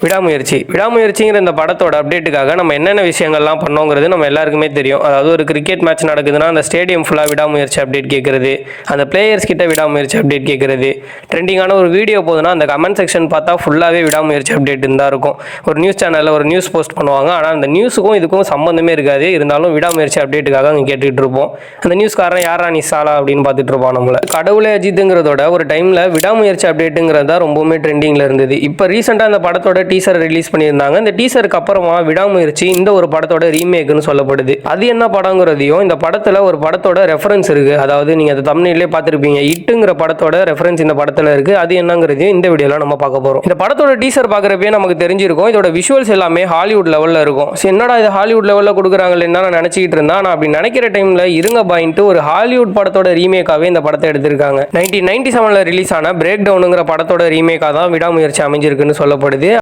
விடாமுயற்சிங்கிற இந்த படத்தோட அப்டேட்டுக்காக நம்ம என்னென்ன விஷயங்கள்லாம் பண்ணோங்கிறது நம்ம எல்லாருக்குமே தெரியும். அதாவது ஒரு கிரிக்கெட் மேட்ச் நடக்குதுன்னா அந்த ஸ்டேடியம் ஃபுல்லாக விடாமுயற்சி அப்டேட் கேட்குறது, அந்த பிளேயர்ஸ் கிட்ட விடாமுயற்சி அப்டேட் கேட்குறது, ட்ரெண்டிங்கான ஒரு வீடியோ போதுன்னா அந்த கமெண்ட் செக்ஷன் பார்த்தா ஃபுல்லாகவே விடாமுயற்சி அப்டேட் தான் இருக்கும். ஒரு நியூஸ் சேனலில் ஒரு நியூஸ் போஸ்ட் பண்ணுவாங்க, ஆனால் அந்த நியூஸுக்கும் இதுக்கும் சம்மந்தமே இருக்காது. இருந்தாலும் விடாமுயற்சி அப்டேட்டுக்காக அங்கே கேட்டுக்கிட்டு இருப்போம். அந்த நியூஸ்காரன் யாரா நீ சாலா அப்படின்னு பார்த்துட்டு இருப்பான் நம்மள. கடவுளே அஜித்துங்கிறதோட ஒரு டைமில் விடாமுயற்சி அப்டேட்டுங்கிறது தான் ரொம்பவுமே ட்ரெண்டிங்கில் இருந்தது. இப்போ ரீசெண்டாக அந்த படத்தோட டீசர் ரிலீஸ் பண்ணியிருந்தாங்க. இந்த டீசருக்கு அப்புறமா விடாமுயற்சி இந்த ஒரு படத்தோட ரீமேக்னு சொல்லப்படுது. அது என்ன படங்கிறதையும் இந்த படத்துல ஒரு படத்தோட ரெஃபரன்ஸ் இருக்கு. அதாவது நீங்க அந்த தம்ப்நெயிலே பார்த்திருப்பீங்க, இட்டுங்கிற படத்தோட ரெஃபரன்ஸ் இந்த படத்துல இருக்கு. அது என்னங்கிறதையும் இந்த வீடியோல நம்ம பார்க்க போறோம். இந்த படத்தோட டீசர் பார்க்கறப்பே நமக்கு தெரிஞ்சிருக்கும் இதோட விஷுவல்ஸ் எல்லாமே ஹாலிவுட் லெவல்ல இருக்கும். என்னடா இது ஹாலிவுட் லெவல்ல கொடுக்குறாங்களே நான் நினைச்சிட்டு இருந்தா, நான் அப்படி நினைக்கிற டைம்ல இருங்க பாயிண்ட் ஒரு ஹாலிவுட் படத்தோட ரீமேக்காவே இந்த படத்தை எடுத்திருக்காங்க. 1997ல ரிலீஸ் ஆன பிரேக் டவுனுங்கிற படத்தோட ரீமேக்கா தான் விடாமுயற்சி அமைஞ்சிருக்குன்னு சொல்லப்படுது.